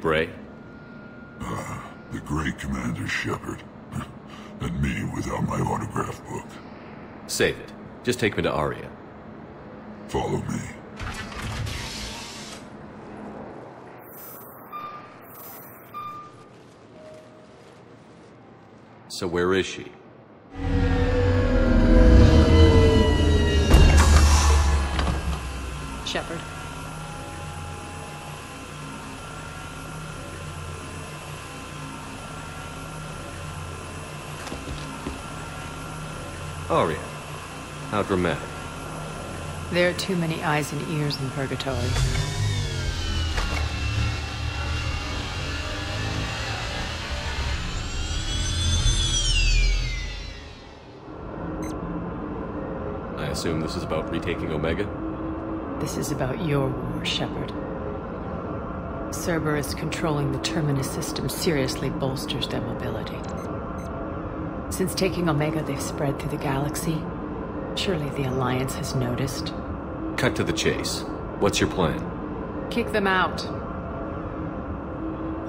Bray? The great Commander Shepard. And me without my autograph book. Save it. Just take me to Aria. Follow me. So where is she? Shepard. Aria. How dramatic. There are too many eyes and ears in Purgatory. I assume this is about retaking Omega? This is about your war, Shepard. Cerberus controlling the Terminus system seriously bolsters their mobility. Since taking Omega, they've spread through the galaxy. Surely the Alliance has noticed. Cut to the chase. What's your plan? Kick them out.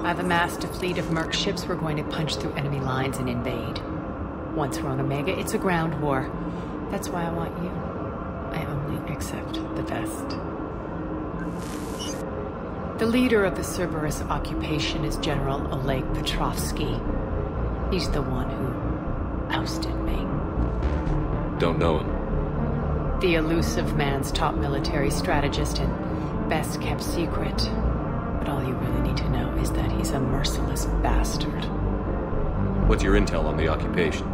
I've amassed a fleet of merc ships. We're going to punch through enemy lines and invade. Once we're on Omega, it's a ground war. That's why I want you. I only accept the best. The leader of the Cerberus occupation is General Oleg Petrovsky. He's the one who ousted me. Don't know him. The elusive man's top military strategist and best kept secret. But all you really need to know is that he's a merciless bastard. What's your intel on the occupation?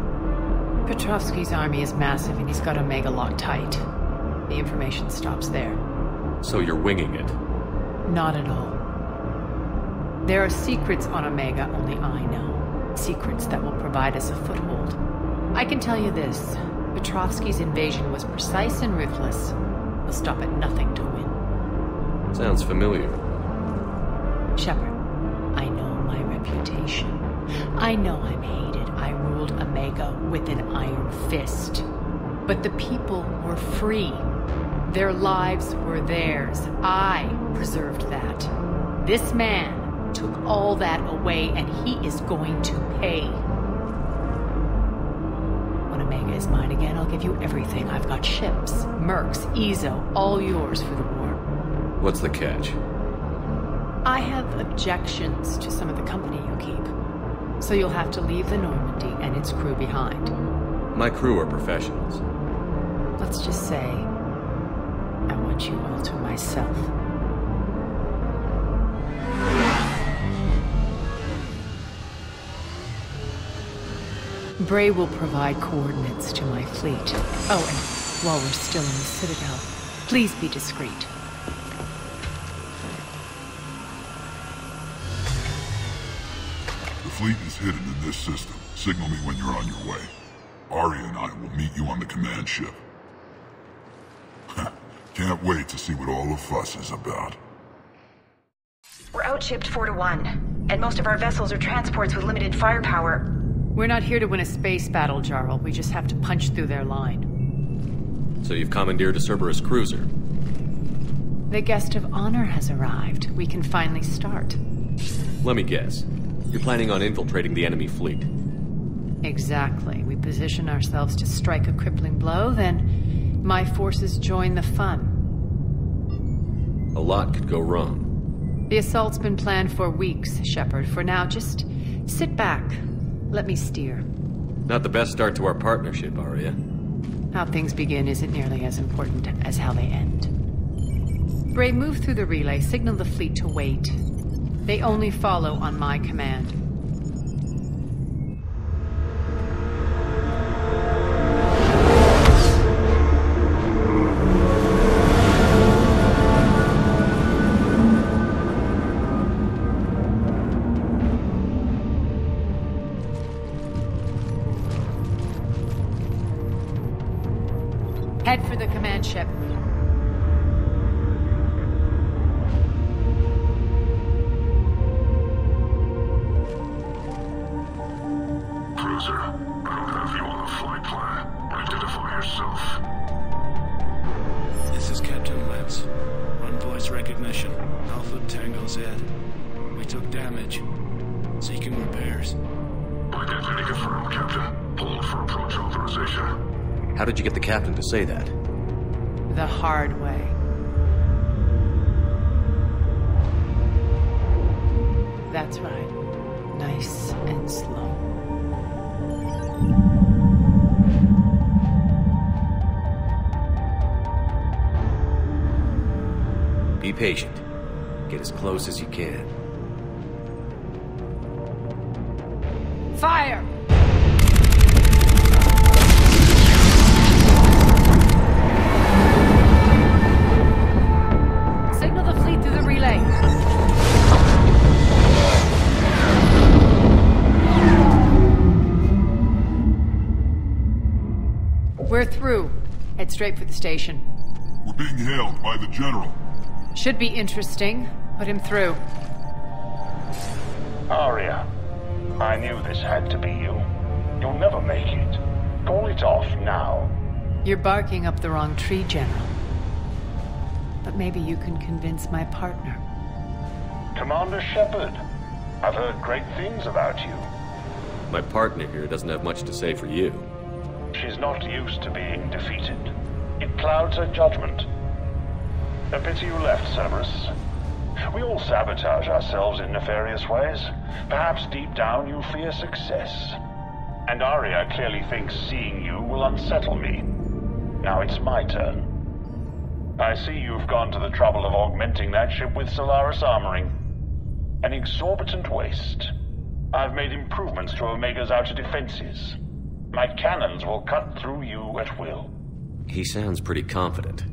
Petrovsky's army is massive and he's got Omega locked tight. The information stops there. So you're winging it? Not at all. There are secrets on Omega only I know. Secrets that will provide us a foothold. I can tell you this. Petrovsky's invasion was precise and ruthless. He'll stop at nothing to win. Sounds familiar. Shepard, I know my reputation. I know I'm hated. I ruled Omega with an iron fist. But the people were free. Their lives were theirs. I preserved that. This man took all that away, and he is going to pay. When Omega is mine again, I'll give you everything. I've got ships, mercs, Ezo, all yours for the war. What's the catch? I have objections to some of the company you keep. So you'll have to leave the Normandy and its crew behind. My crew are professionals. Let's just say, I want you all to myself. Bray will provide coordinates to my fleet. Oh, and while we're still in the Citadel, please be discreet. The fleet is hidden in this system. Signal me when you're on your way. Aria and I will meet you on the command ship. Can't wait to see what all the fuss is about. We're outshipped 4-1, and most of our vessels are transports with limited firepower. We're not here to win a space battle, Jarl. We just have to punch through their line. So you've commandeered a Cerberus cruiser? The guest of honor has arrived. We can finally start. Let me guess. You're planning on infiltrating the enemy fleet? Exactly. We position ourselves to strike a crippling blow, then my forces join the fun. A lot could go wrong. The assault's been planned for weeks, Shepard. For now, just sit back. Let me steer. Not the best start to our partnership, Aria. How things begin isn't nearly as important as how they end. Bray, move through the relay. Signal the fleet to wait. They only follow on my command. Head for the command ship. Cruiser, I don't have you on the flight plan. Identify yourself. This is Captain Lance. Run voice recognition. Alpha Tango Z. We took damage. Seeking repairs. Identity confirmed, Captain. Hold for approach authorization. How did you get the captain to say that? The hard way. That's right. Nice and slow. Be patient. Get as close as you can. Fire! Signal the fleet through the relay. We're through. Head straight for the station. We're being hailed by the General. Should be interesting. Put him through. Aria, I knew this had to be you. You'll never make it. Call it off now. You're barking up the wrong tree, General. But maybe you can convince my partner. Commander Shepard, I've heard great things about you. My partner here doesn't have much to say for you. She's not used to being defeated. It clouds her judgment. A pity you left, Cerberus. We all sabotage ourselves in nefarious ways. Perhaps deep down you fear success. And Aria clearly thinks seeing you will unsettle me. Now it's my turn. I see you've gone to the trouble of augmenting that ship with Solaris armoring. An exorbitant waste. I've made improvements to Omega's outer defenses. My cannons will cut through you at will. He sounds pretty confident.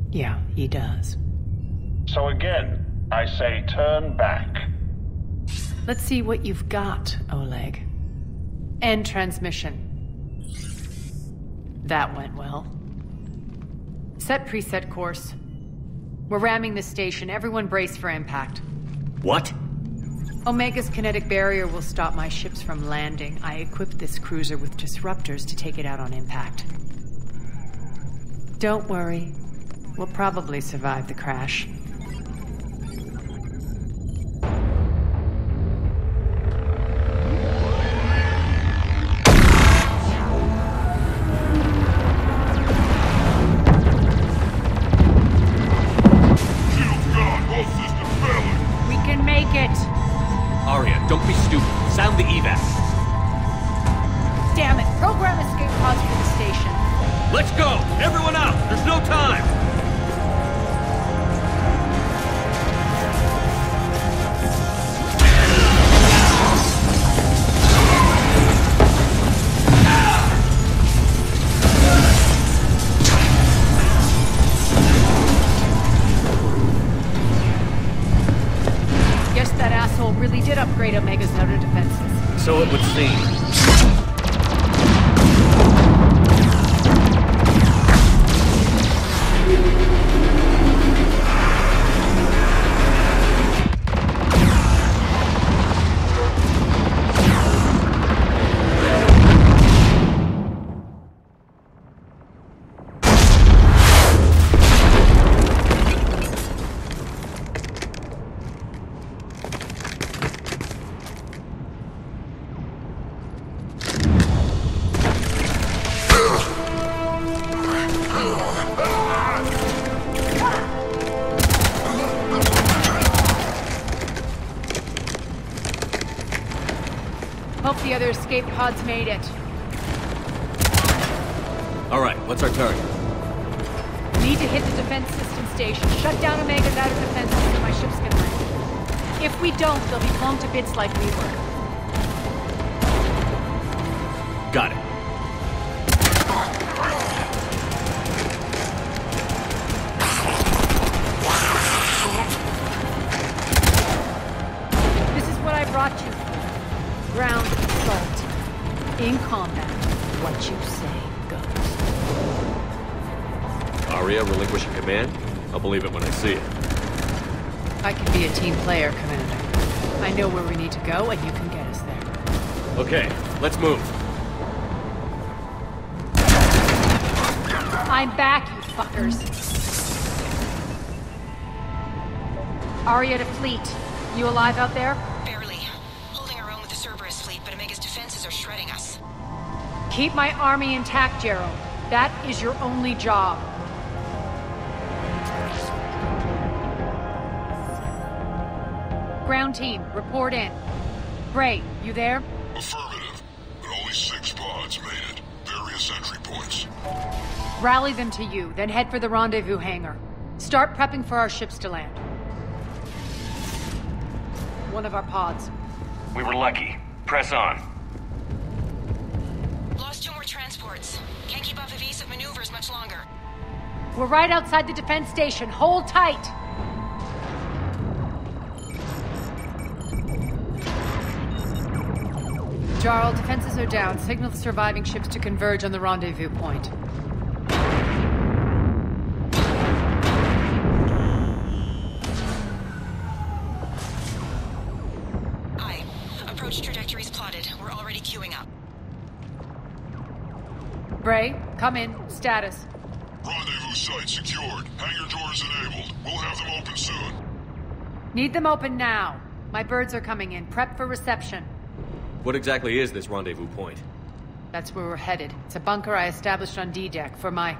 Yeah, he does. So again, I say turn back. Let's see what you've got, Oleg. End transmission. That went well. Set preset course. We're ramming the station. Everyone brace for impact. What? Omega's kinetic barrier will stop my ships from landing. I equipped this cruiser with disruptors to take it out on impact. Don't worry. We'll probably survive the crash. Shield's gone. All systems failing. We can make it! Aria, don't be stupid. Sound the evac. Damn it! Program escape pods for the station. Let's go! Everyone out! There's no time! Guess that asshole really did upgrade Omega's outer defenses. So it would seem. Hope the other escape pods made it. Alright, what's our target? Need to hit the defense system station. Shut down Omega's outer defenses so my ships can land. If we don't, they'll be blown to bits like we were. Got it. This is what I brought you for. Ground assault. In combat, what you say goes. Aria relinquishing command? I'll believe it when I see it. I can be a team player, Commander. I know where we need to go, and you can get us there. Okay, let's move. I'm back, you fuckers. Aria to fleet. You alive out there? Barely. Holding our own with the Cerberus fleet, but Omega's defenses are shredding us. Keep my army intact, Gerald. That is your only job. Ground team, report in. Bray, you there? Affirmative, but only 6 pods made it. Various entry points. Rally them to you, then head for the rendezvous hangar. Start prepping for our ships to land. One of our pods. We were lucky. Press on. Lost 2 more transports. Can't keep up evasive maneuvers much longer. We're right outside the defense station. Hold tight! Jarl, defenses are down. Signal the surviving ships to converge on the rendezvous point. Aye. Approach trajectories plotted. We're already queuing up. Bray, come in. Status. Rendezvous site secured. Hangar doors enabled. We'll have them open soon. Need them open now. My birds are coming in. Prep for reception. What exactly is this rendezvous point? That's where we're headed. It's a bunker I established on D-Deck for my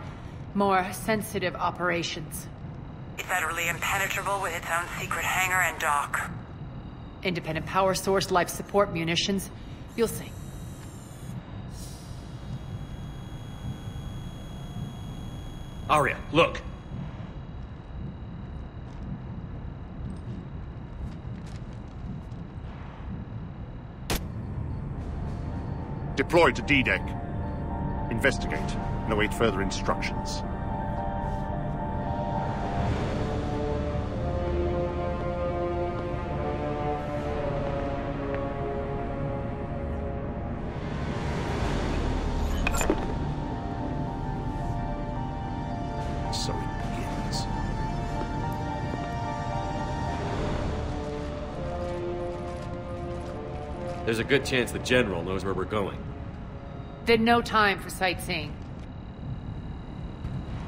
more sensitive operations. It's utterly impenetrable with its own secret hangar and dock. Independent power source, life support, munitions. You'll see. Arya, look! Deploy to D-Deck. Investigate and await further instructions. So it begins. There's a good chance the General knows where we're going. Then no time for sightseeing.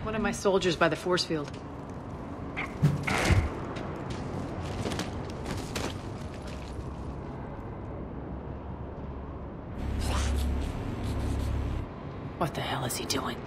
One of my soldiers by the force field. What the hell is he doing?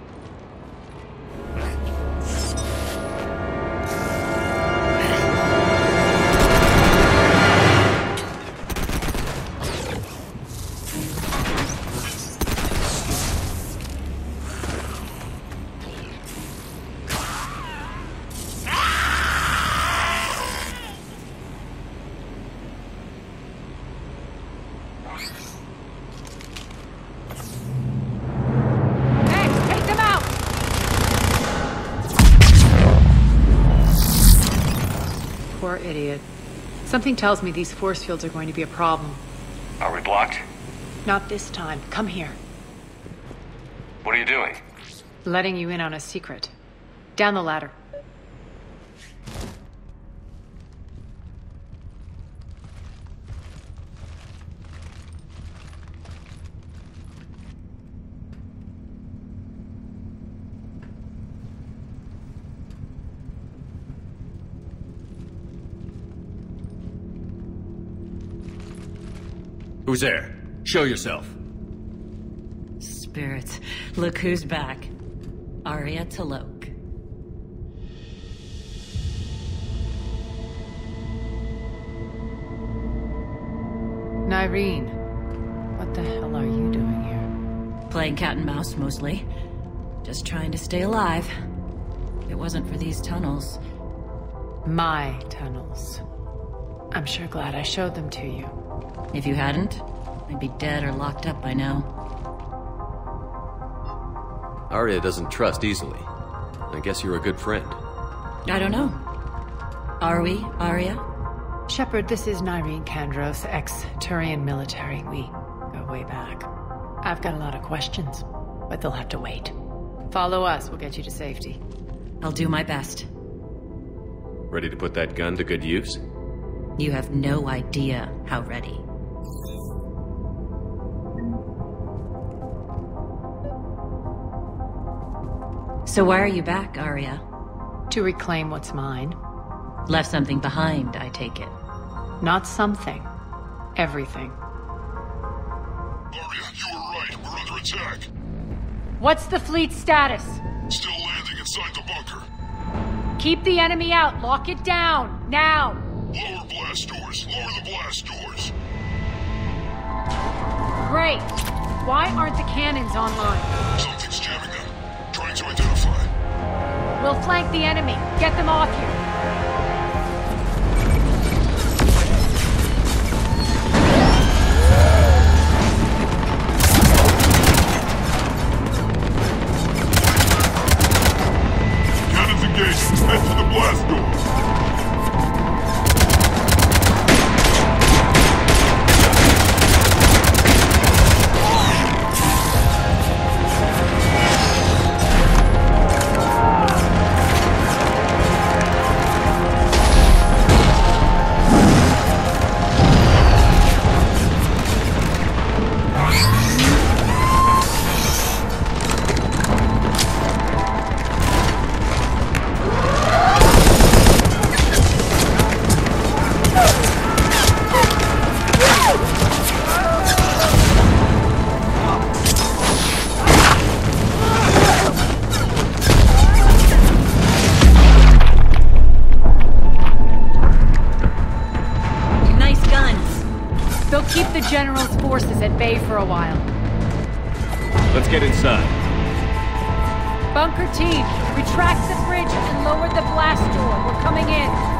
Poor idiot. Something tells me these force fields are going to be a problem. Are we blocked? Not this time. Come here. What are you doing? Letting you in on a secret. Down the ladder. Who's there? Show yourself. Spirits, look who's back. Arya Talok. Nyreen, what the hell are you doing here? Playing cat and mouse, mostly. Just trying to stay alive. If it wasn't for these tunnels. My tunnels. I'm sure glad I showed them to you. If you hadn't, I'd be dead or locked up by now. Arya doesn't trust easily. I guess you're a good friend. I don't know. Are we, Arya? Shepard, this is Nyreen Kandros, ex-Turian military. We go way back. I've got a lot of questions, but they'll have to wait. Follow us, we'll get you to safety. I'll do my best. Ready to put that gun to good use? You have no idea how ready. So why are you back, Arya? To reclaim what's mine. Left something behind, I take it. Not something. Everything. Aria, you were right. We're under attack. What's the fleet status? Still landing inside the bunker. Keep the enemy out. Lock it down. Now. Lower blast doors. Lower the blast doors. Great. Why aren't the cannons online? Something's jamming them. Trying to identify. We'll flank the enemy. Get them off here. Cannons engaged. Head to the blast door. General's forces at bay for a while. Let's get inside. Bunker team, retract the bridge and lower the blast door. We're coming in.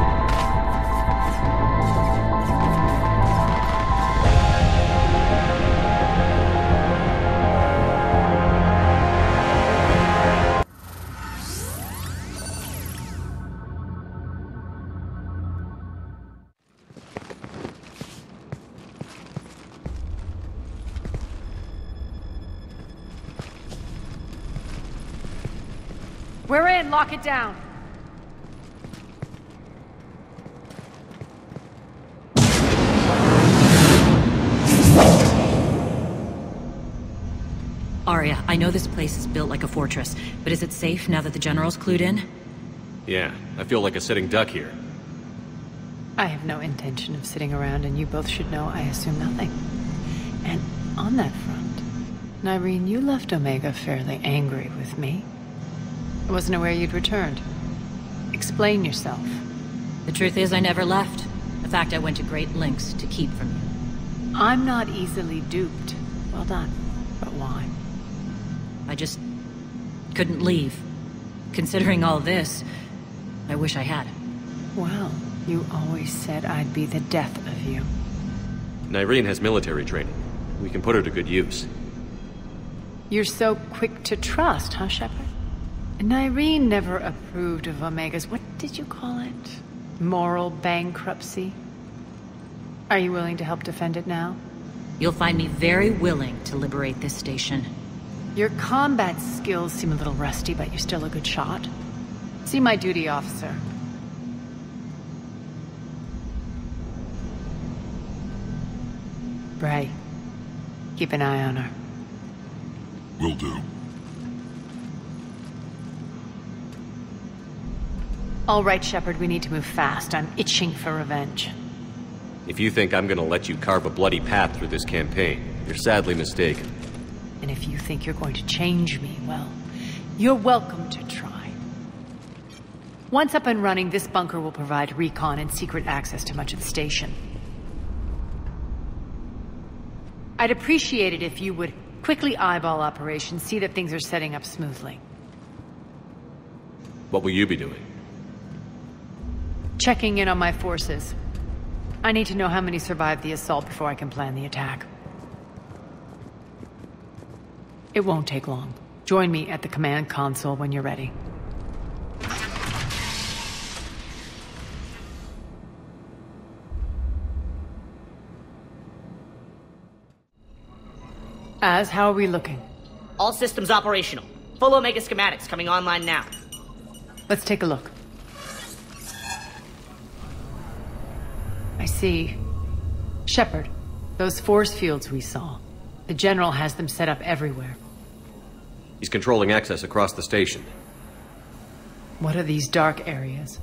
We're in. Lock it down. Aria, I know this place is built like a fortress, but is it safe now that the General's clued in? Yeah, I feel like a sitting duck here. I have no intention of sitting around, and you both should know I assume nothing. And on that front, Nyreen, you left Omega fairly angry with me. I wasn't aware you'd returned. Explain yourself. The truth is, I never left. In fact, I went to great lengths to keep from you. I'm not easily duped. Well done. But why? I just couldn't leave. Considering all this, I wish I had. Well, you always said I'd be the death of you. Nyreen has military training. We can put her to good use. You're so quick to trust, huh, Shepard? Nyreen never approved of Omega's, what did you call it? Moral bankruptcy? Are you willing to help defend it now? You'll find me very willing to liberate this station. Your combat skills seem a little rusty, but you're still a good shot. See my duty officer. Bray, keep an eye on her. Will do. All right, Shepard, we need to move fast. I'm itching for revenge. If you think I'm gonna let you carve a bloody path through this campaign, you're sadly mistaken. And if you think you're going to change me, well, you're welcome to try. Once up and running, this bunker will provide recon and secret access to much of the station. I'd appreciate it if you would quickly eyeball operations, see that things are setting up smoothly. What will you be doing? Checking in on my forces. I need to know how many survived the assault before I can plan the attack. It won't take long. Join me at the command console when you're ready. How are we looking? All systems operational. Full Omega schematics coming online now. Let's take a look. I see. Shepard, those force fields we saw. The General has them set up everywhere. He's controlling access across the station. What are these dark areas?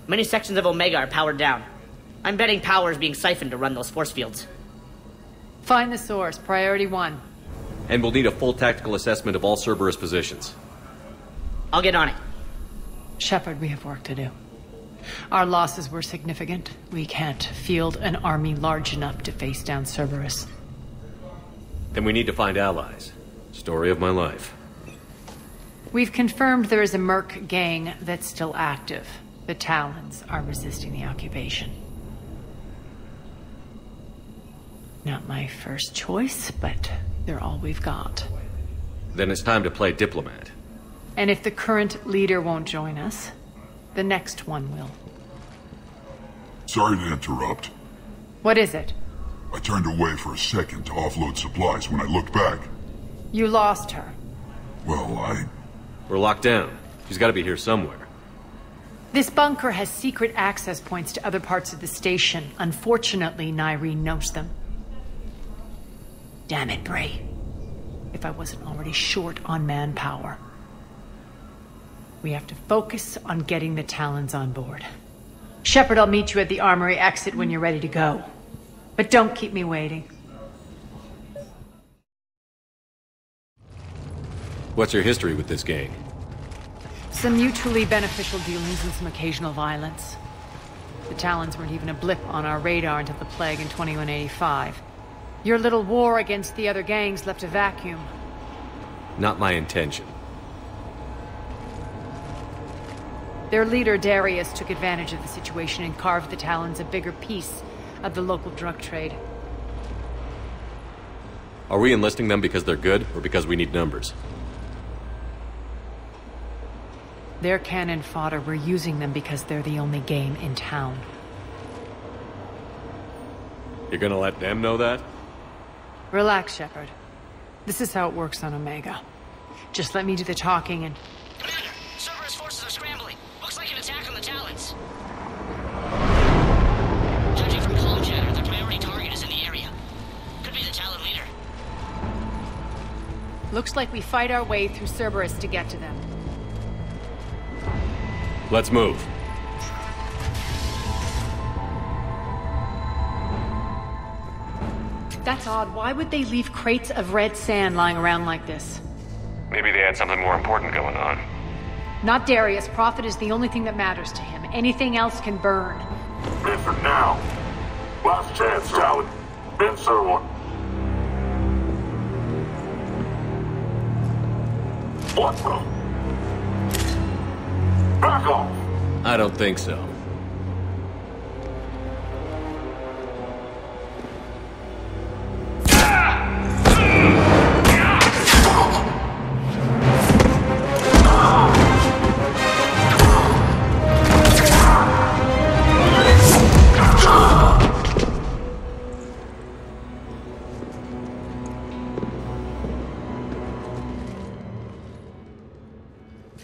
Many sections of Omega are powered down. I'm betting power is being siphoned to run those force fields. Find the source, priority 1. And we'll need a full tactical assessment of all Cerberus positions. I'll get on it. Shepard, we have work to do. Our losses were significant. We can't field an army large enough to face down Cerberus. Then we need to find allies. Story of my life. We've confirmed there is a Merc gang that's still active. The Talons are resisting the occupation. Not my first choice, but they're all we've got. Then it's time to play diplomat. And if the current leader won't join us, the next one will. Sorry to interrupt. What is it? I turned away for a second to offload supplies. When I looked back... You lost her. Well, We're locked down. She's got to be here somewhere. This bunker has secret access points to other parts of the station. Unfortunately, Nyreen knows them. Damn it, Bray. If I wasn't already short on manpower. We have to focus on getting the Talons on board. Shepard, I'll meet you at the armory exit when you're ready to go. But don't keep me waiting. What's your history with this gang? Some mutually beneficial dealings and some occasional violence. The Talons weren't even a blip on our radar until the plague in 2185. Your little war against the other gangs left a vacuum. Not my intention. Their leader, Darius, took advantage of the situation and carved the Talons a bigger piece of the local drug trade. Are we enlisting them because they're good, or because we need numbers? They're cannon fodder. We're using them because they're the only game in town. You're gonna let them know that? Relax, Shepard. This is how it works on Omega. Just let me do the talking and... Commander, Cerberus forces are scrambling. Looks like an attack on the Talons. Judging from comm chatter, their priority target is in the area. Could be the Talon leader. Looks like we fight our way through Cerberus to get to them. Let's move. That's odd. Why would they leave crates of red sand lying around like this? Maybe they had something more important going on. Not Darius. Profit is the only thing that matters to him. Anything else can burn. Benford now. Last chance, Talon. Ben Sirwin. What the? Back off! I don't think so.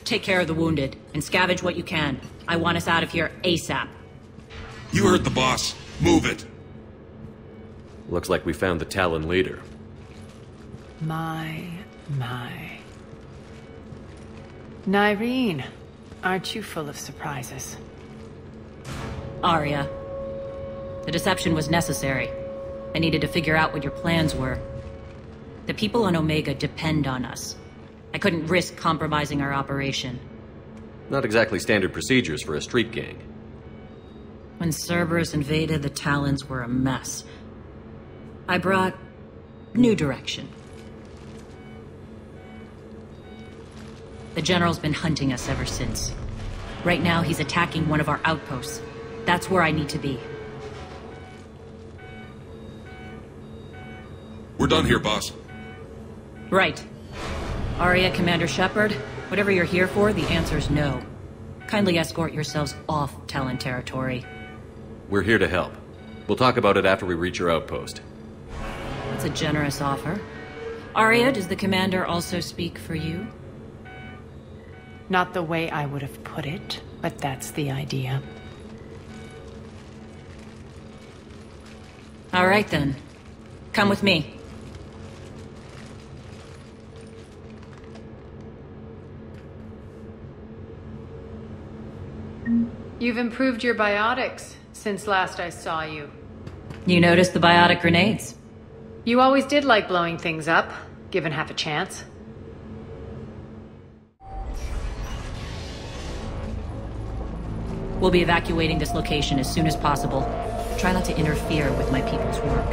Take care of the wounded, and scavenge what you can. I want us out of here ASAP. You heard the boss. Move it. Looks like we found the Talon leader. My. Nyreen, aren't you full of surprises? Arya. The deception was necessary. I needed to figure out what your plans were. The people on Omega depend on us. I couldn't risk compromising our operation. Not exactly standard procedures for a street gang. When Cerberus invaded, the Talons were a mess. I brought new direction. The General's been hunting us ever since. Right now, he's attacking one of our outposts. That's where I need to be. We're done here, boss. Right. Arya, Commander Shepard, whatever you're here for, the answer's no. Kindly escort yourselves off Talon territory. We're here to help. We'll talk about it after we reach your outpost. That's a generous offer. Arya, does the Commander also speak for you? Not the way I would have put it, but that's the idea. All right then. Come with me. You've improved your biotics since last I saw you. You noticed the biotic grenades? You always did like blowing things up, given half a chance. We'll be evacuating this location as soon as possible. Try not to interfere with my people's work.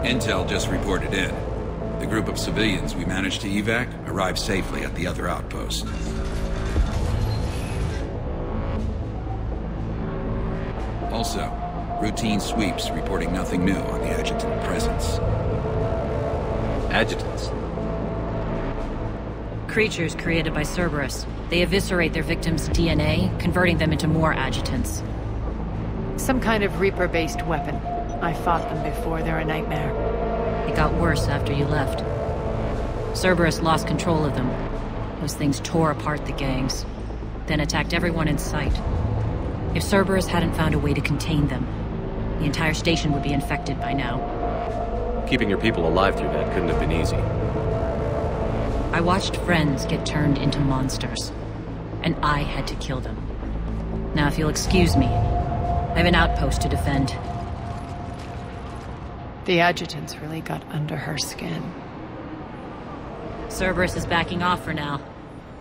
Intel just reported in. The group of civilians we managed to evac arrived safely at the other outpost. Also, routine sweeps reporting nothing new on the adjutant presence. Adjutants? Creatures created by Cerberus. They eviscerate their victims' DNA, converting them into more adjutants. Some kind of Reaper-based weapon. I fought them before, they're a nightmare. It got worse after you left. Cerberus lost control of them. Those things tore apart the gangs, then attacked everyone in sight. If Cerberus hadn't found a way to contain them, the entire station would be infected by now. Keeping your people alive through that couldn't have been easy. I watched friends get turned into monsters, and I had to kill them. Now, if you'll excuse me, I have an outpost to defend. The adjutants really got under her skin. Cerberus is backing off for now.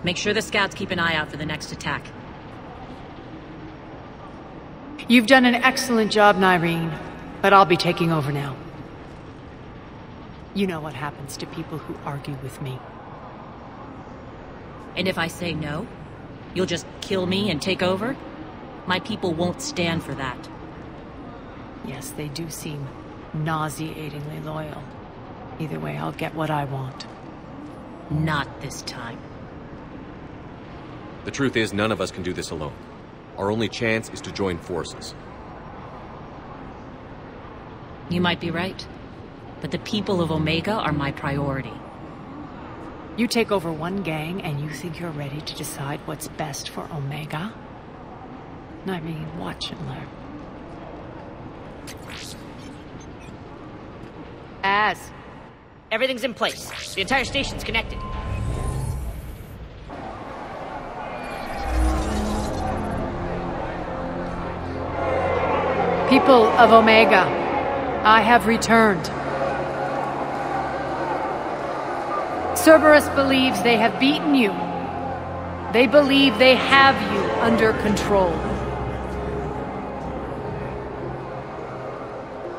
Make sure the scouts keep an eye out for the next attack. You've done an excellent job, Nyreen, but I'll be taking over now. You know what happens to people who argue with me. And if I say no, you'll just kill me and take over? My people won't stand for that. Yes, they do seem nauseatingly loyal. Either way, I'll get what I want. Not this time. The truth is, none of us can do this alone. Our only chance is to join forces. You might be right, but the people of Omega are my priority. You take over one gang and you think you're ready to decide what's best for Omega? I mean, watch and learn. Everything's in place. The entire station's connected. People of Omega, I have returned. Cerberus believes they have beaten you. They believe they have you under control.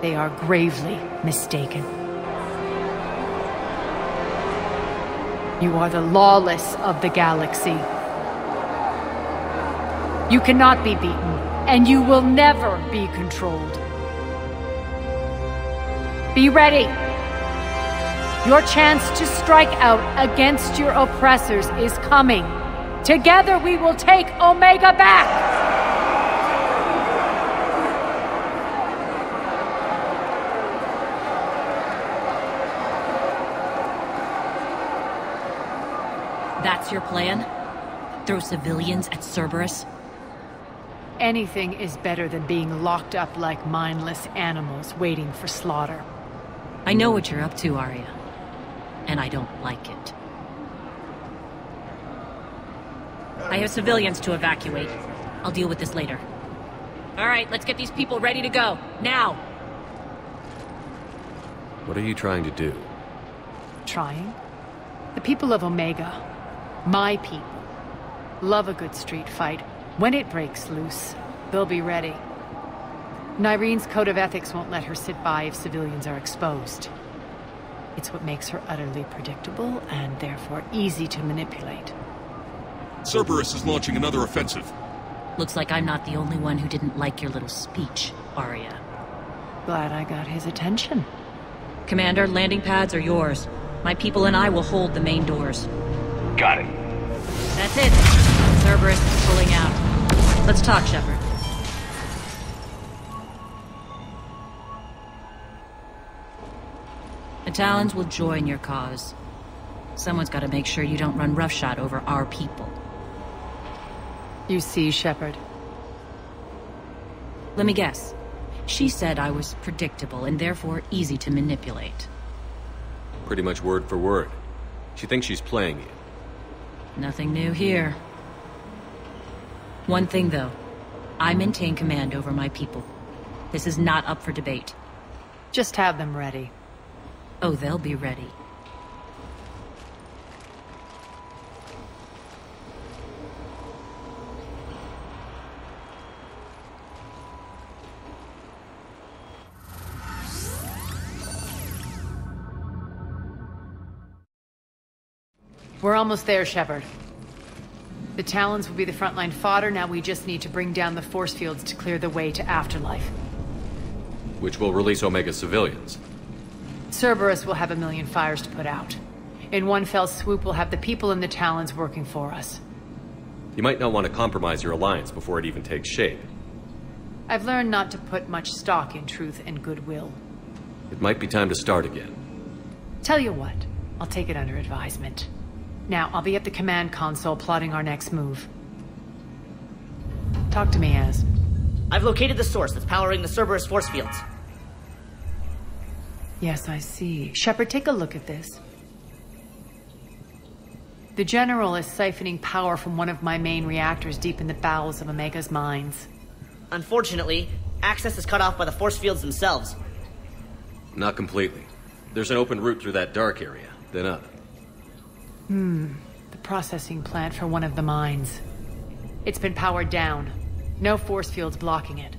They are gravely mistaken. You are the lawless of the galaxy. You cannot be beaten, and you will never be controlled. Be ready. Your chance to strike out against your oppressors is coming. Together we will take Omega back! That's your plan? Throw civilians at Cerberus? Anything is better than being locked up like mindless animals waiting for slaughter. I know what you're up to, Arya. And I don't like it. I have civilians to evacuate. I'll deal with this later. All right, let's get these people ready to go. Now! What are you trying to do? Trying? The people of Omega, my people, love a good street fight. When it breaks loose, they'll be ready. Nyreen's code of ethics won't let her sit by if civilians are exposed. It's what makes her utterly predictable and therefore easy to manipulate. Cerberus is launching another offensive. Looks like I'm not the only one who didn't like your little speech, Arya. Glad I got his attention. Commander, landing pads are yours. My people and I will hold the main doors. Got it. That's it. Cerberus is pulling out. Let's talk, Shepard. The Talons will join your cause. Someone's got to make sure you don't run roughshod over our people. You see, Shepard? Let me guess. She said I was predictable and therefore easy to manipulate. Pretty much word for word. She thinks she's playing you. Nothing new here. One thing, though. I maintain command over my people. This is not up for debate. Just have them ready. Oh, they'll be ready. We're almost there, Shepard. The Talons will be the frontline fodder. Now we just need to bring down the force fields to clear the way to Afterlife. Which will release Omega civilians. Cerberus will have 1 million fires to put out. In one fell swoop, we'll have the people in the Talons working for us. You might not want to compromise your alliance before it even takes shape. I've learned not to put much stock in truth and goodwill. It might be time to start again. Tell you what, I'll take it under advisement. Now, I'll be at the command console plotting our next move. Talk to me, Az. I've located the source that's powering the Cerberus force fields. Yes, I see. Shepard, take a look at this. The General is siphoning power from one of my main reactors deep in the bowels of Omega's mines. Unfortunately, access is cut off by the force fields themselves. Not completely. There's an open route through that dark area, then up. The processing plant for one of the mines. It's been powered down. No force fields blocking it.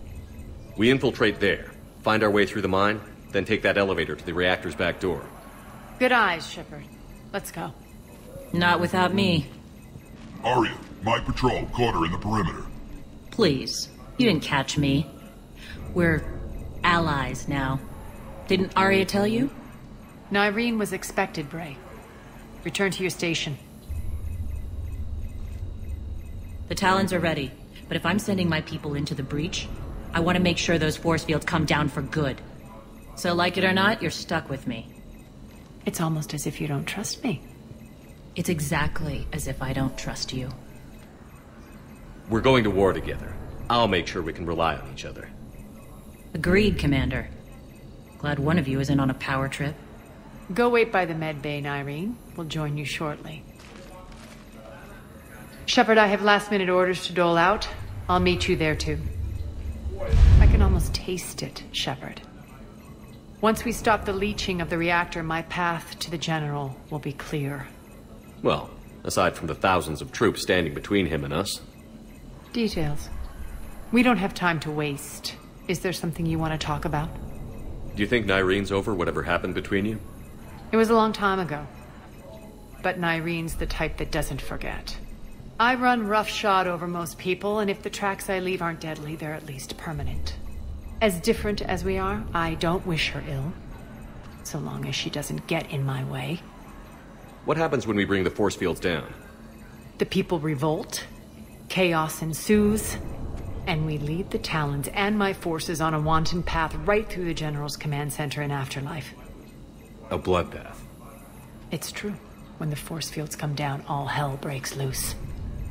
We infiltrate there, find our way through the mine, then take that elevator to the reactor's back door. Good eyes, Shepard. Let's go. Not without me. Arya, my patrol caught her in the perimeter. Please. You didn't catch me. We're allies now. Didn't Arya tell you? Nyreen was expected, Bray. Return to your station. The Talons are ready, but if I'm sending my people into the breach, I want to make sure those force fields come down for good. So like it or not, you're stuck with me. It's almost as if you don't trust me. It's exactly as if I don't trust you. We're going to war together. I'll make sure we can rely on each other. Agreed, Commander. Glad one of you isn't on a power trip. Go wait by the med bay, Nyreen. We'll join you shortly. Shepard, I have last-minute orders to dole out. I'll meet you there, too. I can almost taste it, Shepard. Once we stop the leaching of the reactor, my path to the General will be clear. Well, aside from the thousands of troops standing between him and us. Details. We don't have time to waste. Is there something you want to talk about? Do you think Nyreen's over whatever happened between you? It was a long time ago. But Nyreen's the type that doesn't forget. I run roughshod over most people, and if the tracks I leave aren't deadly, they're at least permanent. As different as we are, I don't wish her ill. So long as she doesn't get in my way. What happens when we bring the force fields down? The people revolt, chaos ensues, and we lead the Talons and my forces on a wanton path right through the General's command center in Afterlife. A bloodbath. It's true. When the force fields come down, all hell breaks loose.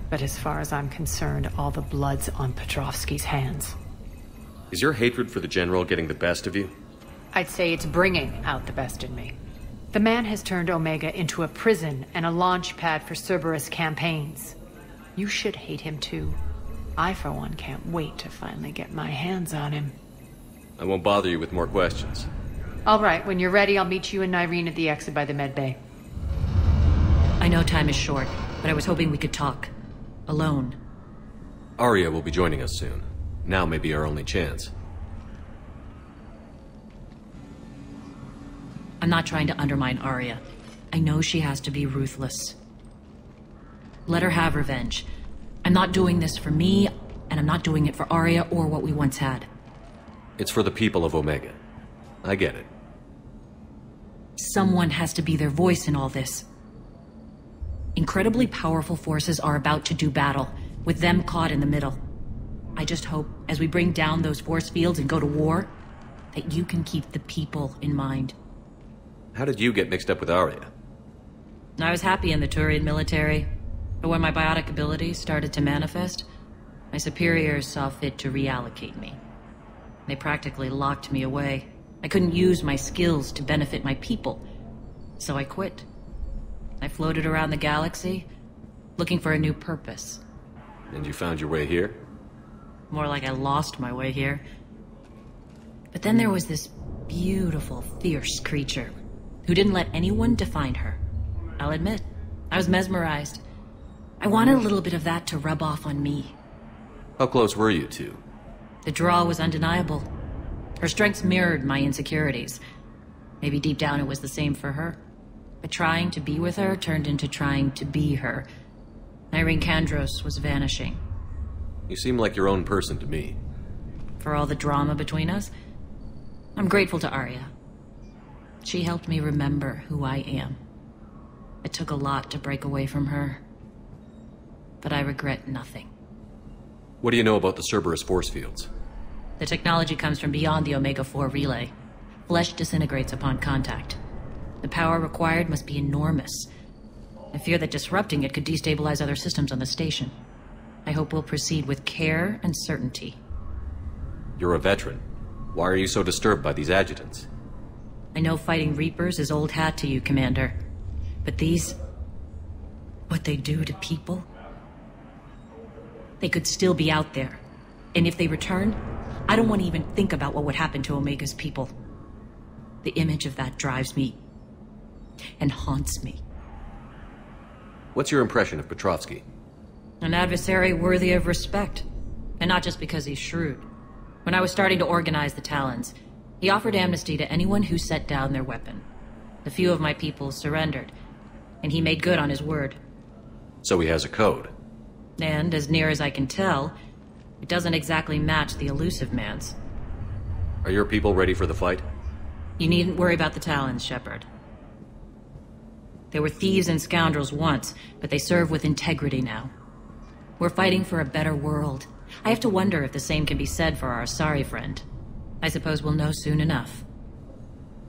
But as far as I'm concerned, all the blood's on Petrovsky's hands. Is your hatred for the General getting the best of you? I'd say it's bringing out the best in me. The man has turned Omega into a prison and a launch pad for Cerberus campaigns. You should hate him too. I, for one, can't wait to finally get my hands on him. I won't bother you with more questions. All right, when you're ready, I'll meet you and Nyreen at the exit by the med bay. I know time is short, but I was hoping we could talk. Alone. Arya will be joining us soon. Now may be our only chance. I'm not trying to undermine Arya. I know she has to be ruthless. Let her have revenge. I'm not doing this for me, and I'm not doing it for Arya or what we once had. It's for the people of Omega. I get it. Someone has to be their voice in all this. Incredibly powerful forces are about to do battle, with them caught in the middle. I just hope, as we bring down those force fields and go to war, that you can keep the people in mind. How did you get mixed up with Arya? I was happy in the Turian military, but when my biotic abilities started to manifest, my superiors saw fit to reallocate me. They practically locked me away. I couldn't use my skills to benefit my people, so I quit. I floated around the galaxy, looking for a new purpose. And you found your way here? More like I lost my way here. But then there was this beautiful, fierce creature who didn't let anyone define her. I'll admit, I was mesmerized. I wanted a little bit of that to rub off on me. How close were you two? The draw was undeniable. Her strengths mirrored my insecurities. Maybe deep down it was the same for her. But trying to be with her turned into trying to be her. Irene Kandros was vanishing. You seem like your own person to me. For all the drama between us, I'm grateful to Arya. She helped me remember who I am. It took a lot to break away from her. But I regret nothing. What do you know about the Cerberus force fields? The technology comes from beyond the Omega-4 relay. Flesh disintegrates upon contact. The power required must be enormous. I fear that disrupting it could destabilize other systems on the station. I hope we'll proceed with care and certainty. You're a veteran. Why are you so disturbed by these adjutants? I know fighting Reapers is old hat to you, Commander. But these... what they do to people... They could still be out there. And if they return, I don't want to even think about what would happen to Omega's people. The image of that drives me... and haunts me. What's your impression of Petrovsky? An adversary worthy of respect. And not just because he's shrewd. When I was starting to organize the Talons, he offered amnesty to anyone who set down their weapon. A few of my people surrendered, and he made good on his word. So he has a code. And, as near as I can tell, it doesn't exactly match the elusive man's. Are your people ready for the fight? You needn't worry about the Talons, Shepard. They were thieves and scoundrels once, but they serve with integrity now. We're fighting for a better world. I have to wonder if the same can be said for our Asari friend. I suppose we'll know soon enough.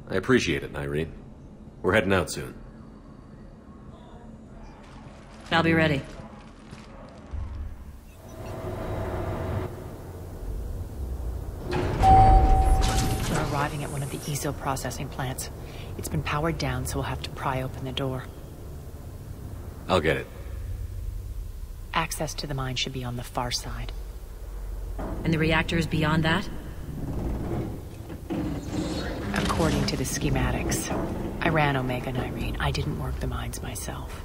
I appreciate it, Irene. We're heading out soon. I'll be ready. We're arriving at one of the ESO processing plants. It's been powered down, so we'll have to pry open the door. I'll get it. Access to the mine should be on the far side. And the reactor is beyond that? According to the schematics. I ran Omega and Irene. I didn't work the mines myself.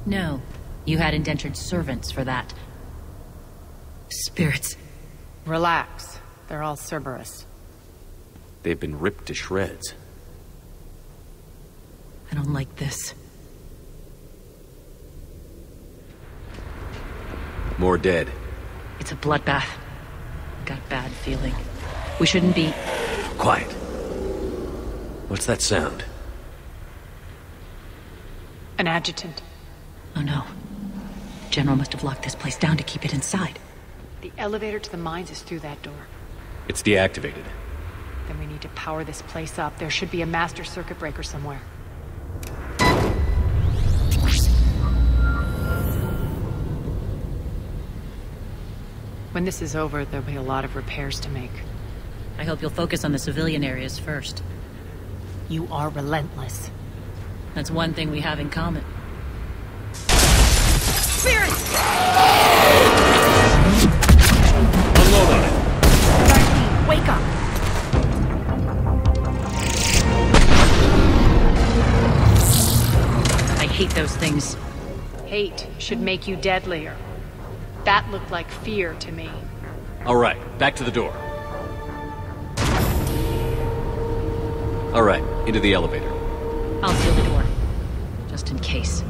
No. You had indentured servants for that. Spirits. Relax. They're all Cerberus. They've been ripped to shreds. I don't like this. More dead. It's a bloodbath. Got a bad feeling. We shouldn't be... Quiet. What's that sound? An adjutant. Oh no. General must have locked this place down to keep it inside. The elevator to the mines is through that door. It's deactivated. Then we need to power this place up. There should be a master circuit breaker somewhere. When this is over, there'll be a lot of repairs to make. I hope you'll focus on the civilian areas first. You are relentless. That's one thing we have in common. Spirits! Unload on it. Darcy, wake up! I hate those things. Hate should make you deadlier. That looked like fear to me. All right, back to the door. All right, into the elevator. I'll seal the door. Just in case.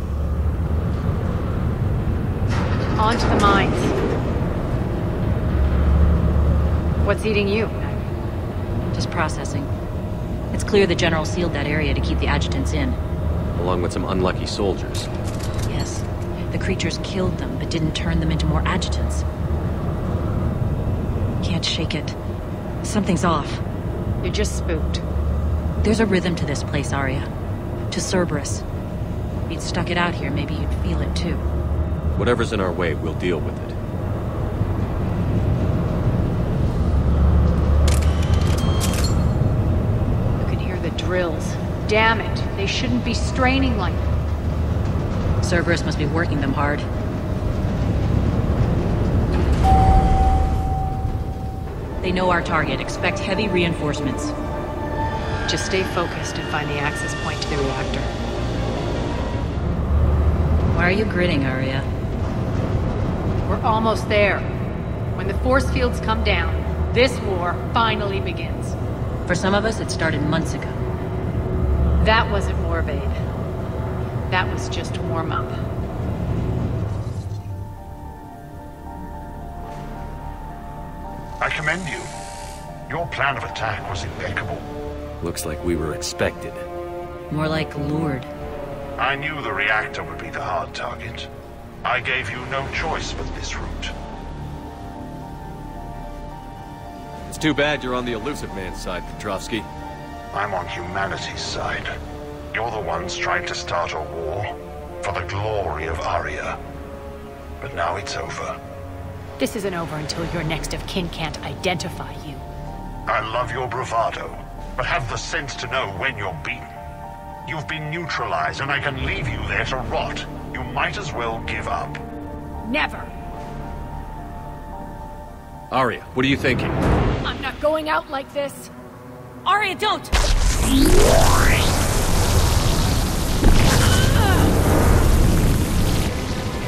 On to the mines. What's eating you? Just processing. It's clear the General sealed that area to keep the adjutants in. Along with some unlucky soldiers. Yes. The creatures killed them, but didn't turn them into more adjutants. Can't shake it. Something's off. You're just spooked. There's a rhythm to this place, Arya. To Cerberus. If you'd stuck it out here, maybe you'd feel it too. Whatever's in our way, we'll deal with it. You can hear the drills. Damn it. They shouldn't be straining like that. Cerberus must be working them hard. They know our target. Expect heavy reinforcements. Just stay focused and find the access point to the reactor. Why are you grinning, Arya? We're almost there. When the force fields come down, this war finally begins. For some of us, it started months ago. That wasn't war, babe. That was just warm-up. I commend you. Your plan of attack was impeccable. Looks like we were expected. More like lured. I knew the reactor would be the hard target. I gave you no choice but this route. It's too bad you're on the elusive man's side, Petrovsky. I'm on humanity's side. You're the ones trying to start a war for the glory of Arya. But now it's over. This isn't over until your next of kin can't identify you. I love your bravado, but have the sense to know when you're beaten. You've been neutralized, and I can leave you there to rot. You might as well give up. Never! Arya, what are you thinking? I'm not going out like this! Arya, don't!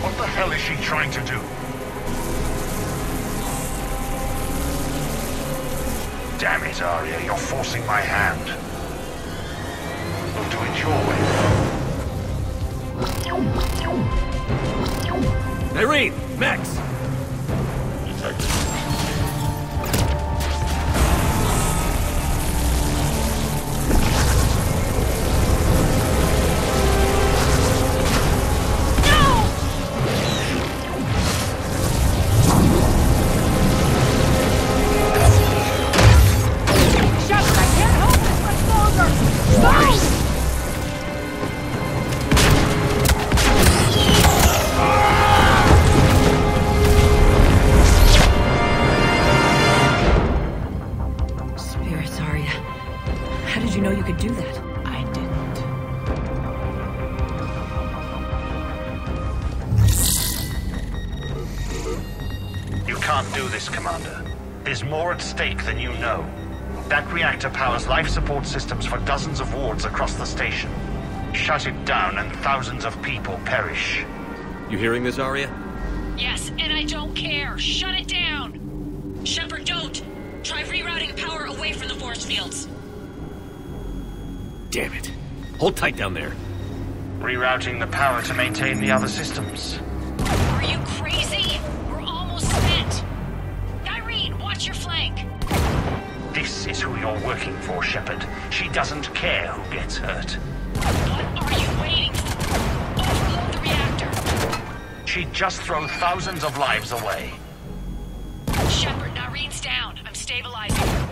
What the hell is she trying to do? Damn it, Arya, you're forcing my hand. We'll do it your way. Irene! Max! Than you know. That reactor powers life support systems for dozens of wards across the station. Shut it down and thousands of people perish. You hearing this, Arya? Yes, and I don't care. Shut it down! Shepard, don't! Try rerouting power away from the force fields. Damn it. Hold tight down there. Rerouting the power to maintain the other systems. Are you crazy? We're almost spent. Irene, watch your flank. This is who you're working for, Shepard. She doesn't care who gets hurt. What are you waiting for? Overload the reactor. She'd just throw thousands of lives away. Shepard, Irene's down. I'm stabilizing.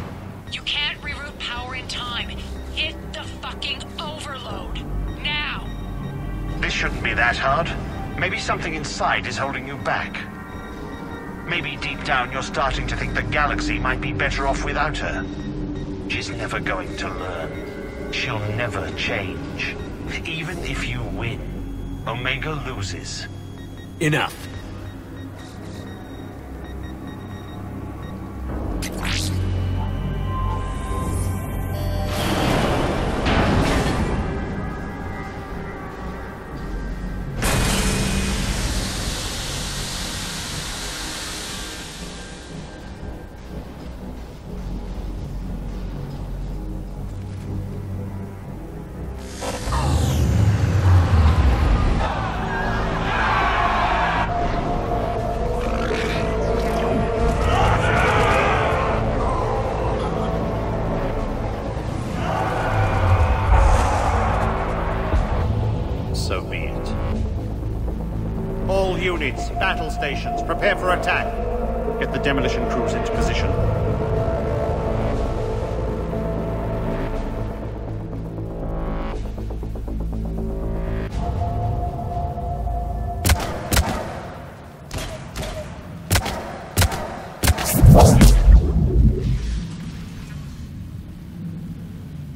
You can't reroute power in time. Hit the fucking overload. Now. This shouldn't be that hard. Maybe something inside is holding you back. Maybe deep down you're starting to think the galaxy might be better off without her. She's never going to learn. She'll never change. Even if you win, Omega loses. Enough. Battle stations, prepare for attack. Get the demolition crews into position.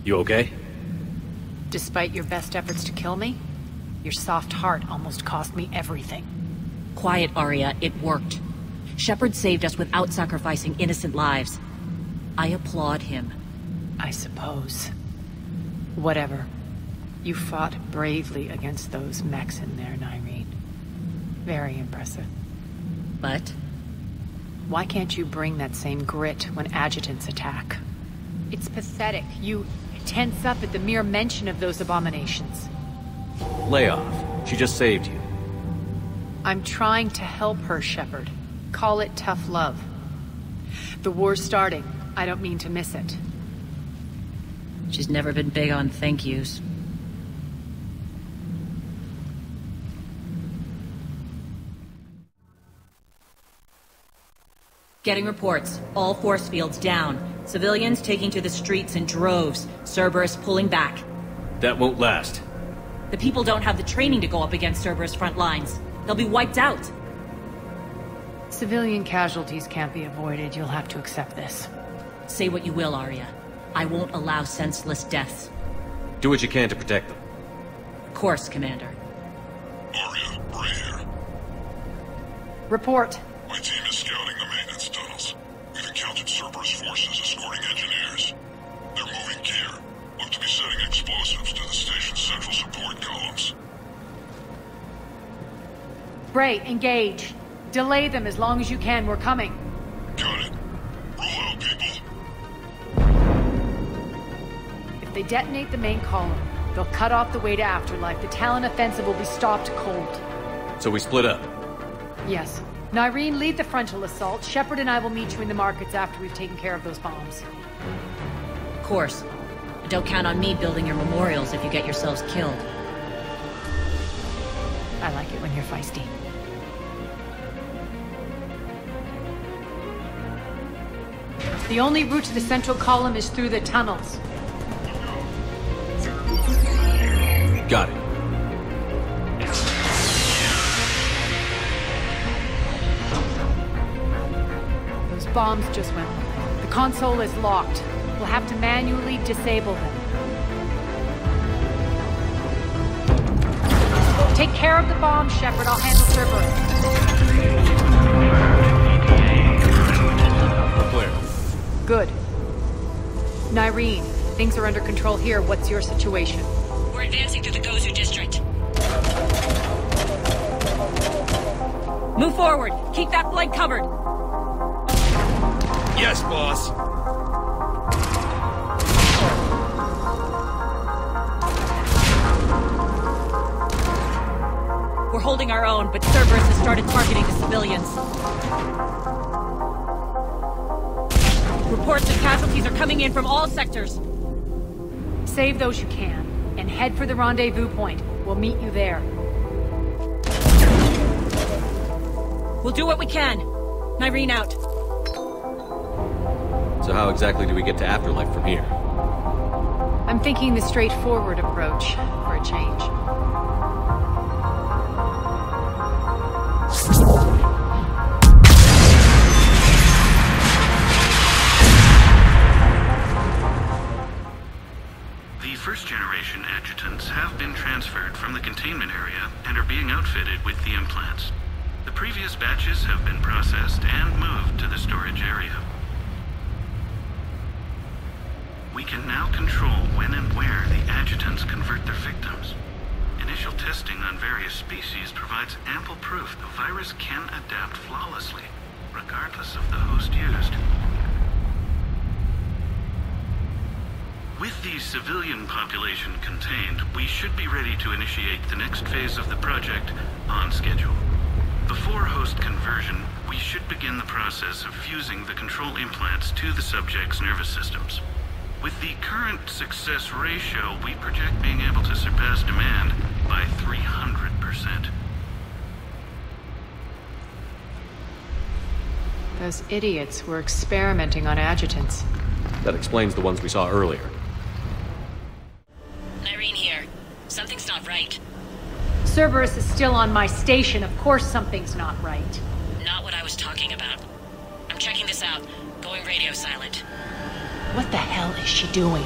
You okay? Despite your best efforts to kill me, your soft heart almost cost me everything. Quiet, Arya. It worked. Shepard saved us without sacrificing innocent lives. I applaud him. I suppose. Whatever. You fought bravely against those mechs in there, Nyreen. Very impressive. But? Why can't you bring that same grit when adjutants attack? It's pathetic. You tense up at the mere mention of those abominations. Lay off. She just saved you. I'm trying to help her, Shepard. Call it tough love. The war's starting. I don't mean to miss it. She's never been big on thank yous. Getting reports. All force fields down. Civilians taking to the streets in droves. Cerberus pulling back. That won't last. The people don't have the training to go up against Cerberus front lines. They'll be wiped out. Civilian casualties can't be avoided. You'll have to accept this. Say what you will, Arya. I won't allow senseless deaths. Do what you can to protect them. Of course, Commander. Arya, Bray here. Report. My team is scouting the maintenance tunnels. We've encountered Cerberus forces escorting engineers. They're moving gear. Look to be setting explosives to the station's central support columns. Bray, engage. Delay them as long as you can. We're coming. Got it. Roll out, people. If they detonate the main column, they'll cut off the way to Afterlife. The Talon offensive will be stopped cold. So we split up. Yes. Nyreen, lead the frontal assault. Shepard and I will meet you in the markets after we've taken care of those bombs. Of course. But don't count on me building your memorials if you get yourselves killed. I like it when you're feisty. The only route to the central column is through the tunnels. Got it. Those bombs just went off. The console is locked. We'll have to manually disable them. Take care of the bombs, Shepard. I'll handle Cerberus. We're clear. Good. Nyreen, things are under control here. What's your situation? We're advancing through the Gozu district. Move forward. Keep that flank covered. Yes, boss. We're holding our own, but Cerberus has started targeting the civilians. Reports of casualties are coming in from all sectors. Save those you can, and head for the rendezvous point. We'll meet you there. We'll do what we can. Nyreen out. So how exactly do we get to Afterlife from here? I'm thinking the straightforward approach, for a change. The first-generation adjutants have been transferred from the containment area and are being outfitted with the implants. The previous batches have been processed and moved to the storage area. We can now control when and where the adjutants convert their victims. Initial testing on various species provides ample proof the virus can adapt flawlessly, regardless of the host used. With the civilian population contained, we should be ready to initiate the next phase of the project on schedule. Before host conversion, we should begin the process of fusing the control implants to the subject's nervous systems. With the current success ratio, we project being able to surpass demand by 300%. Those idiots were experimenting on adjutants. That explains the ones we saw earlier. Nyreen here. Something's not right. Cerberus is still on my station. Of course something's not right. Not what I was talking about. I'm checking this out. Going radio silent. What the hell is she doing?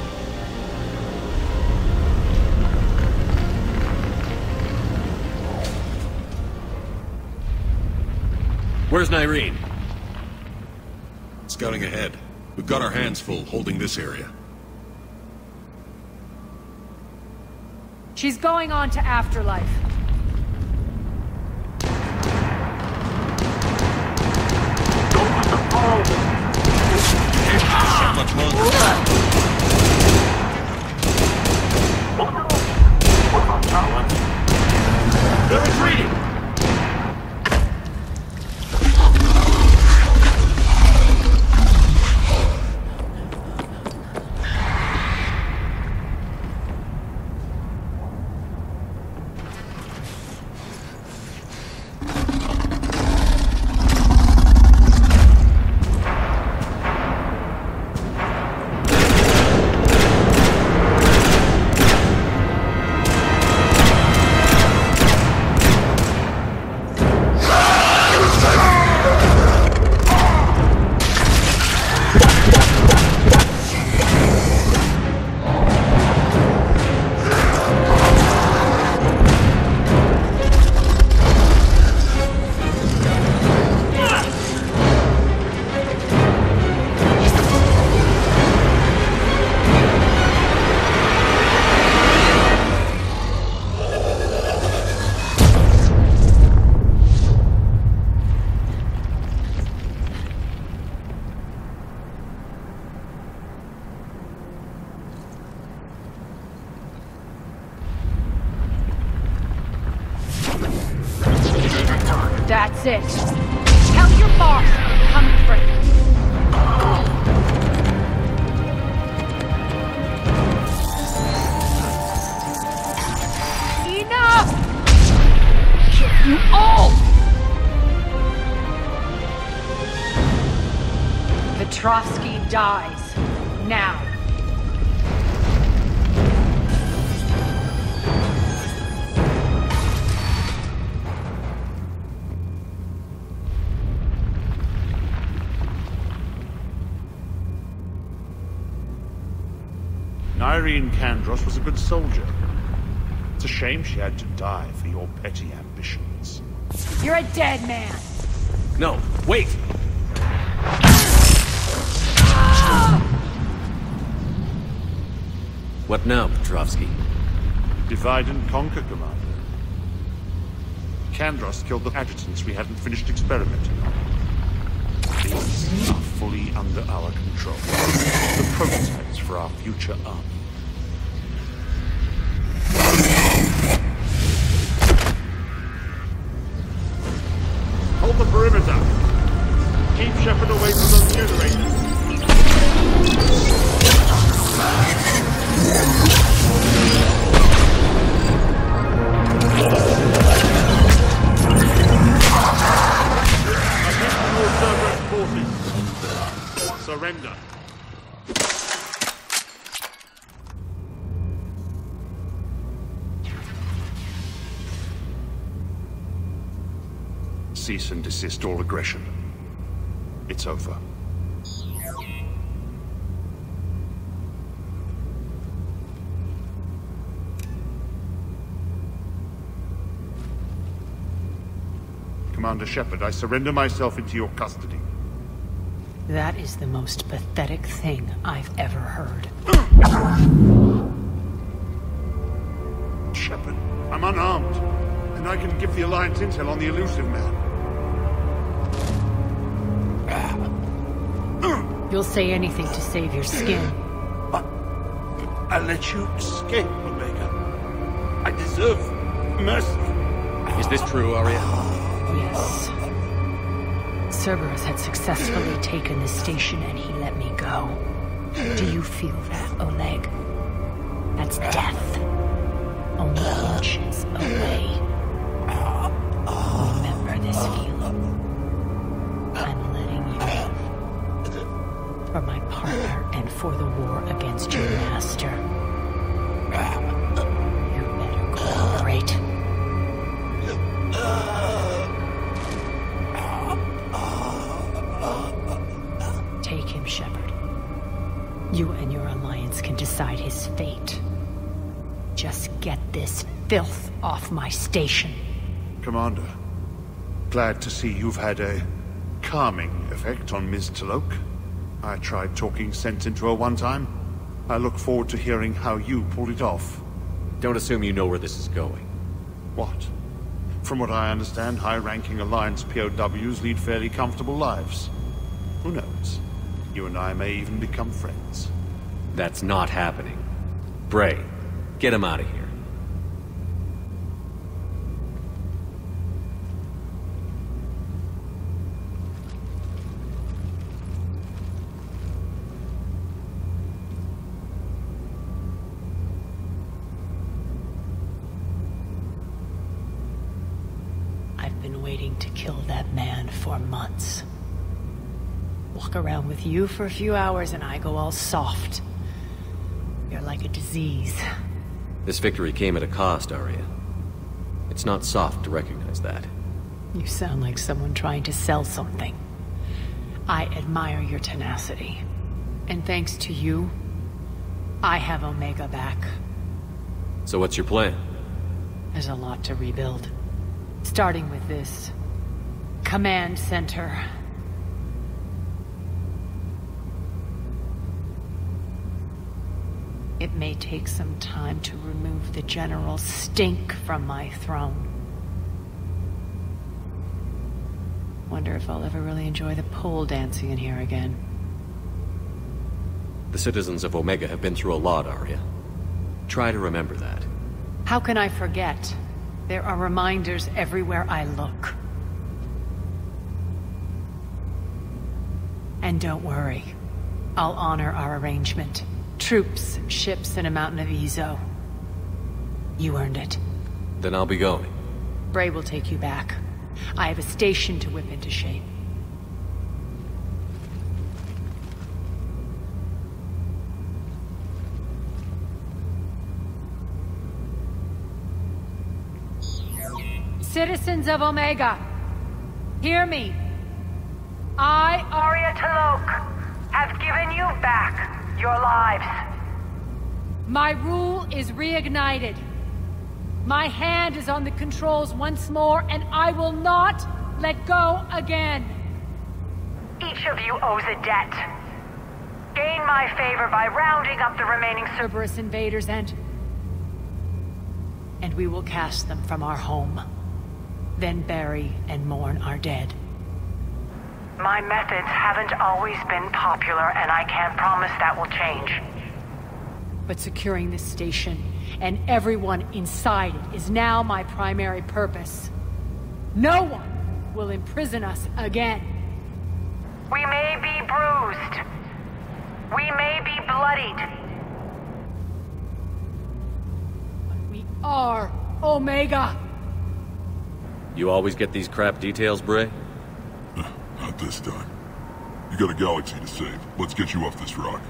Where's Nyreen? Scouting ahead. We've got our hands full holding this area. She's going on to Afterlife. Not much longer. They're retreating! That's it. Tell your boss I'm coming for him. Enough! Kill you all! Petrovsky dies. Now. Irene Kandros was a good soldier. It's a shame she had to die for your petty ambitions. You're a dead man. No, wait! What now, Petrovsky? Divide and conquer, Commander. Kandros killed the adjutants we hadn't finished experimenting on. These are fully under our control. The prototypes for our future army. Hold the perimeter. Keep Shepard away from those generators. Surrender. Cease and desist all aggression. It's over. Commander Shepard, I surrender myself into your custody. That is the most pathetic thing I've ever heard. Shepard, I'm unarmed, and I can give the Alliance intel on the elusive man. You'll say anything to save your skin. I let you escape, Omega. I deserve mercy. Is this true, Arya? Yes. Cerberus had successfully taken the station and he let me go. Do you feel that, Oleg? That's death. Only inches away. Remember this feeling. I'm letting you live. For my partner and for the war against your master. You better cooperate. Take him, Shepard. You and your Alliance can decide his fate. Just get this filth off my station. Commander, glad to see you've had a calming effect on Ms. Talok. I tried talking sense into her one time. I look forward to hearing how you pulled it off. Don't assume you know where this is going. What? From what I understand, high-ranking Alliance POWs lead fairly comfortable lives. Who knows? You and I may even become friends. That's not happening. Bray, get him out of here. Waiting to kill that man for months. Walk around with you for a few hours and I go all soft. You're like a disease. This victory came at a cost, Arya. It's not soft to recognize that. You sound like someone trying to sell something. I admire your tenacity. And thanks to you, I have Omega back. So what's your plan? There's a lot to rebuild. Starting with this command center. It may take some time to remove the general stink from my throne. Wonder if I'll ever really enjoy the pole dancing in here again. The citizens of Omega have been through a lot, Arya. Try to remember that. How can I forget? There are reminders everywhere I look. And don't worry. I'll honor our arrangement. Troops, ships, and a mountain of Ezo. You earned it. Then I'll be going. Bray will take you back. I have a station to whip into shape. Citizens of Omega, hear me. I, Arya T'Loak, have given you back your lives. My rule is reignited. My hand is on the controls once more, and I will not let go again. Each of you owes a debt. Gain my favor by rounding up the remaining Cerberus invaders and we will cast them from our home. Then bury and mourn our dead. My methods haven't always been popular, and I can't promise that will change. But securing this station and everyone inside it is now my primary purpose. No one will imprison us again. We may be bruised. We may be bloodied. But we are Omega. You always get these crap details, Bray? Not this time. You got a galaxy to save. Let's get you off this rock.